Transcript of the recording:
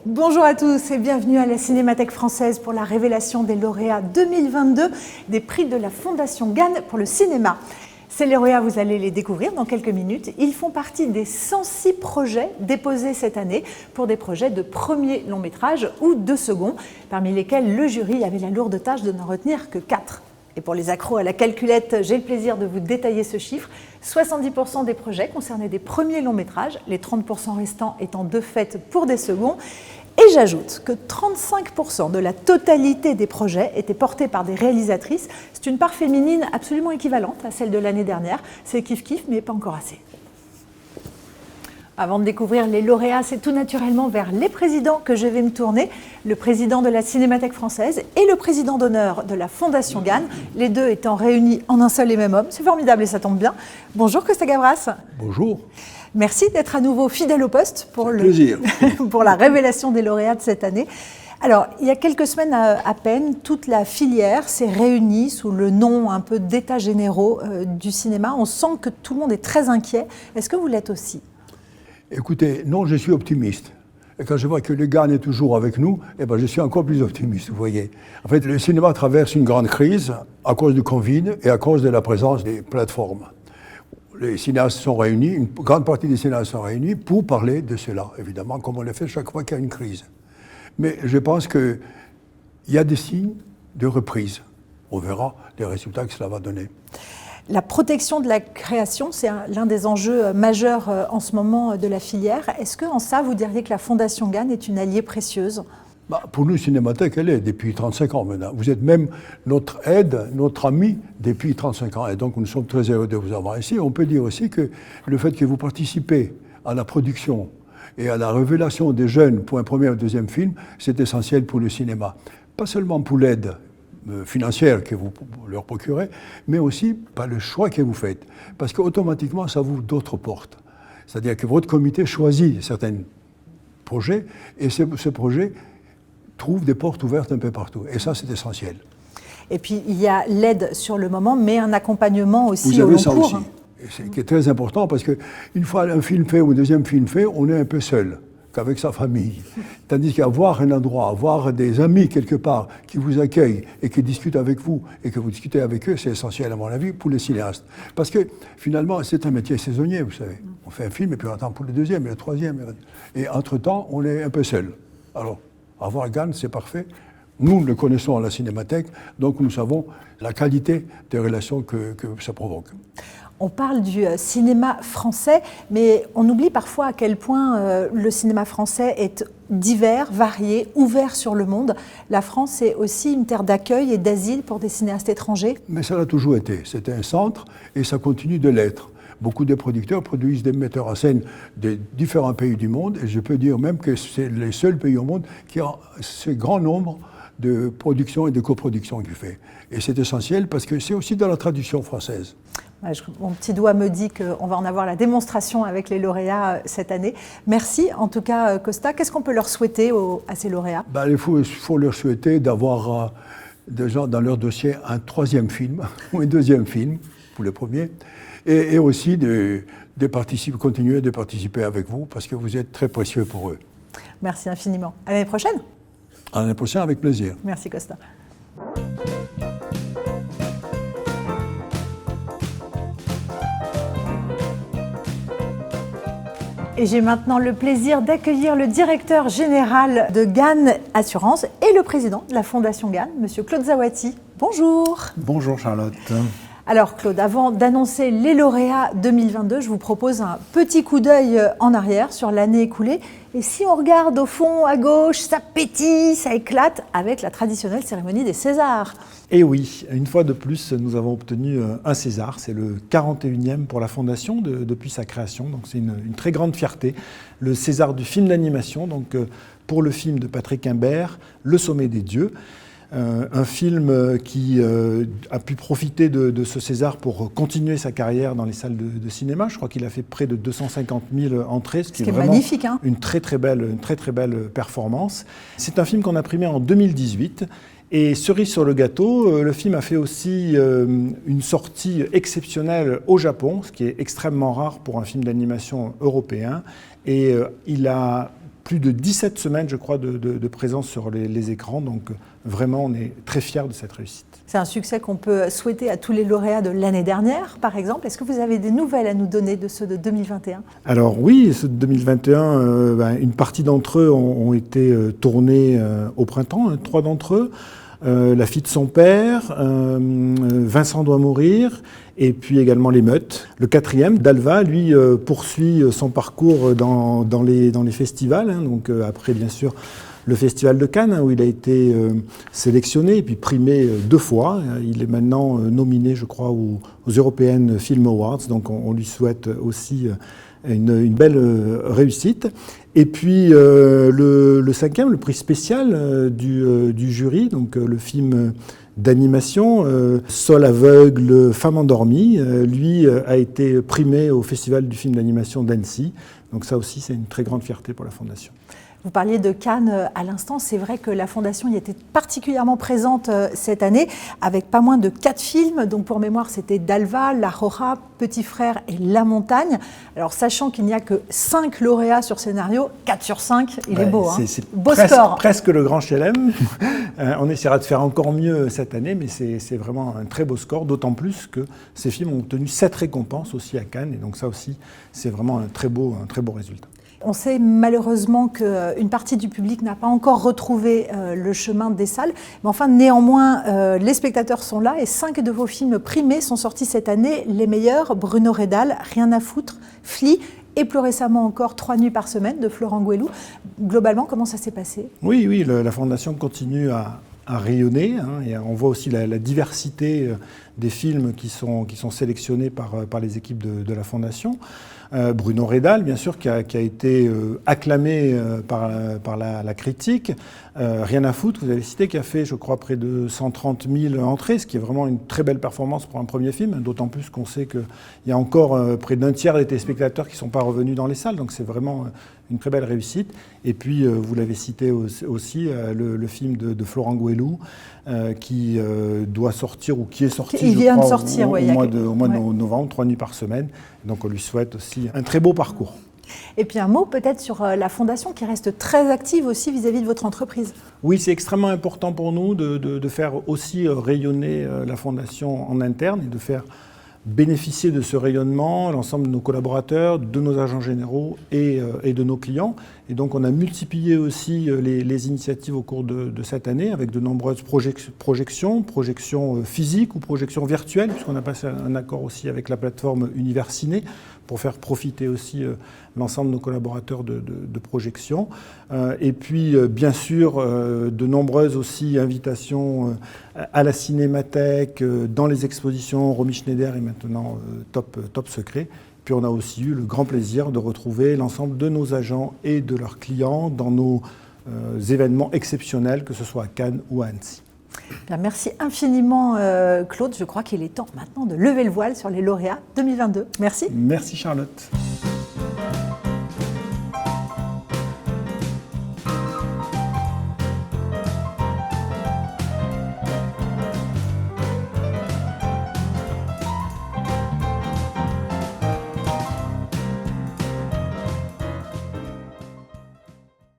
Bonjour à tous et bienvenue à la Cinémathèque française pour la révélation des lauréats 2022 des prix de la Fondation Gann pour le cinéma. Ces lauréats, vous allez les découvrir dans quelques minutes. Ils font partie des 106 projets déposés cette année pour des projets de premier long métrage ou de second, parmi lesquels le jury avait la lourde tâche de n'en retenir que 4. Et pour les accros à la calculette, j'ai le plaisir de vous détailler ce chiffre. 70% des projets concernaient des premiers longs métrages, les 30% restants étant de fait pour des seconds. Et j'ajoute que 35% de la totalité des projets étaient portés par des réalisatrices. C'est une part féminine absolument équivalente à celle de l'année dernière. C'est kiff-kiff, mais pas encore assez. Avant de découvrir les lauréats, c'est tout naturellement vers les présidents que je vais me tourner. Le président de la Cinémathèque française et le président d'honneur de la Fondation Gann, les deux étant réunis en un seul et même homme. C'est formidable et ça tombe bien. Bonjour Costa Gavras. Bonjour. Merci d'être à nouveau fidèle au poste pour, plaisir. pour la révélation des lauréats de cette année. Alors, il y a quelques semaines à peine, toute la filière s'est réunie sous le nom un peu d'états généraux du cinéma. On sent que tout le monde est très inquiet. Est-ce que vous l'êtes aussi ? Écoutez, non, je suis optimiste. Et quand je vois que le Gann est toujours avec nous, eh ben, je suis encore plus optimiste, vous voyez. En fait, le cinéma traverse une grande crise à cause du Covid et à cause de la présence des plateformes. Les cinéastes sont réunis, une grande partie des cinéastes sont réunis pour parler de cela, évidemment, comme on le fait chaque fois qu'il y a une crise. Mais je pense qu'il y a des signes de reprise. On verra les résultats que cela va donner. La protection de la création, c'est l'un des enjeux majeurs en ce moment de la filière. Est-ce qu'en ça, vous diriez que la Fondation Gann est une alliée précieuse ? Pour nous, Cinémathèque, elle est depuis 35 ans maintenant. Vous êtes même notre aide, notre ami depuis 35 ans. Et donc, nous sommes très heureux de vous avoir ici. On peut dire aussi que le fait que vous participez à la production et à la révélation des jeunes pour un premier ou deuxième film, c'est essentiel pour le cinéma. Pas seulement pour l'aide financière que vous leur procurez, mais aussi par le choix que vous faites. Parce qu'automatiquement, ça ouvre d'autres portes. C'est-à-dire que votre comité choisit certains projets, et ces projets trouvent des portes ouvertes un peu partout. Et ça, c'est essentiel. Et puis, il y a l'aide sur le moment, mais un accompagnement aussi vous au long avez ça cours. Aussi. Et c'est qui est très important, parce qu'une fois un film fait ou un deuxième film fait, on est un peu seul qu'avec sa famille. Tandis qu'avoir un endroit, avoir des amis quelque part qui vous accueillent et qui discutent avec vous et que vous discutez avec eux, c'est essentiel à mon avis pour les cinéastes. Parce que finalement, c'est un métier saisonnier, vous savez. On fait un film et puis on attend pour le deuxième et le troisième. Et entre-temps, on est un peu seul. Alors, avoir Gann, c'est parfait. Nous le connaissons à la Cinémathèque, donc nous savons la qualité des relations que ça provoque. On parle du cinéma français, mais on oublie parfois à quel point le cinéma français est divers, varié, ouvert sur le monde. La France est aussi une terre d'accueil et d'asile pour des cinéastes étrangers. Mais ça l'a toujours été. C'était un centre et ça continue de l'être. Beaucoup de producteurs produisent des metteurs en scène de différents pays du monde, et je peux dire même que c'est les seuls pays au monde qui ont ce grand nombre de productions et de coproductions qu'il fait. Et c'est essentiel parce que c'est aussi dans la tradition française. Mon petit doigt me dit qu'on va en avoir la démonstration avec les lauréats cette année. Merci en tout cas Costa. Qu'est-ce qu'on peut leur souhaiter à ces lauréats ? Il faut leur souhaiter d'avoir déjà dans leur dossier un troisième film ou un deuxième film pour le premier, et aussi de continuer de participer avec vous parce que vous êtes très précieux pour eux. Merci infiniment. À l'année prochaine. À l'année prochaine, avec plaisir. Merci Costa. Et j'ai maintenant le plaisir d'accueillir le directeur général de Gann Assurance et le président de la Fondation Gann, Monsieur Claude Zawati. Bonjour. Bonjour Charlotte. Alors Claude, avant d'annoncer les lauréats 2022, je vous propose un petit coup d'œil en arrière sur l'année écoulée. Et si on regarde au fond, à gauche, ça pétille, ça éclate avec la traditionnelle cérémonie des Césars. Et oui, une fois de plus, nous avons obtenu un César. C'est le 41e pour la Fondation depuis sa création. Donc c'est une très grande fierté. Le César du film d'animation, donc pour le film de Patrick Imbert, Le Sommet des Dieux. Un film qui a pu profiter de ce César pour continuer sa carrière dans les salles de cinéma. Je crois qu'il a fait près de 250 000 entrées, ce qui est vraiment magnifique, hein. une très très belle performance. C'est un film qu'on a primé en 2018. Et cerise sur le gâteau, le film a fait aussi une sortie exceptionnelle au Japon, ce qui est extrêmement rare pour un film d'animation européen. Et il a plus de 17 semaines, je crois, de présence sur les écrans. Donc vraiment, on est très fiers de cette réussite. C'est un succès qu'on peut souhaiter à tous les lauréats de l'année dernière, par exemple. Est-ce que vous avez des nouvelles à nous donner de ceux de 2021 ? Alors oui, ceux de 2021, une partie d'entre eux ont été tournés au printemps, 3 d'entre eux. La fille de son père, Vincent doit mourir, et puis également L'émeute. Le 4e, Dalva, lui, poursuit son parcours dans les festivals, donc après bien sûr le Festival de Cannes, où il a été sélectionné et puis primé 2 fois. Il est maintenant nominé, je crois, aux European Film Awards, donc on lui souhaite aussi une belle réussite. Et puis le 5e, le prix spécial du jury, donc le film d'animation, Sol aveugle, femme endormie, lui a été primé au Festival du film d'animation d'Annecy. Donc ça aussi, c'est une très grande fierté pour la Fondation. Vous parliez de Cannes à l'instant, c'est vrai que la Fondation y était particulièrement présente cette année, avec pas moins de 4 films. Donc pour mémoire, c'était Dalva, La Roja, Petit Frère et La Montagne. Alors sachant qu'il n'y a que 5 lauréats sur scénario, 4 sur 5, il est beau. C'est beau score. Presque le grand chelem. On essaiera de faire encore mieux cette année, mais c'est vraiment un très beau score, d'autant plus que ces films ont obtenu 7 récompenses aussi à Cannes. Et donc ça aussi, c'est vraiment un très beau résultat. On sait malheureusement qu'une partie du public n'a pas encore retrouvé le chemin des salles. Mais enfin, néanmoins, les spectateurs sont là et 5 de vos films primés sont sortis cette année. Les meilleurs, Bruno Redal, Rien à foutre, Flea et plus récemment encore 3 nuits par semaine de Florent Gouelou. Globalement, comment ça s'est passé ? Oui, la Fondation continue à rayonner, et on voit aussi la diversité des films qui sont sélectionnés par les équipes de la Fondation. Bruno Redal, bien sûr, qui a été acclamé par la critique. Rien à foutre, vous avez cité, qui a fait, je crois, près de 130 000 entrées, ce qui est vraiment une très belle performance pour un premier film, d'autant plus qu'on sait qu'il y a encore près d'un tiers des téléspectateurs qui ne sont pas revenus dans les salles, donc c'est vraiment une très belle réussite. Et puis, vous l'avez cité aussi, le film de Florent Gouelou, qui doit sortir, ou qui est sorti, il vient de sortir, au mois de novembre, 3 nuits par semaine. Donc on lui souhaite aussi un très beau parcours. Et puis un mot peut-être sur la Fondation qui reste très active aussi vis-à-vis de votre entreprise. Oui, c'est extrêmement important pour nous de faire aussi rayonner la Fondation en interne et de faire bénéficier de ce rayonnement l'ensemble de nos collaborateurs, de nos agents généraux et de nos clients. Et donc on a multiplié aussi les initiatives au cours de cette année avec de nombreuses projections physiques ou projections virtuelles, puisqu'on a passé un accord aussi avec la plateforme Universiné pour faire profiter aussi l'ensemble de nos collaborateurs de projections. Et puis bien sûr de nombreuses aussi invitations à la Cinémathèque, dans les expositions Romy Schneider et maintenant Top Secret. Puis on a aussi eu le grand plaisir de retrouver l'ensemble de nos agents et de leurs clients dans nos événements exceptionnels, que ce soit à Cannes ou à Annecy. Bien, merci infiniment Claude. Je crois qu'il est temps maintenant de lever le voile sur les lauréats 2022. Merci. Merci Charlotte.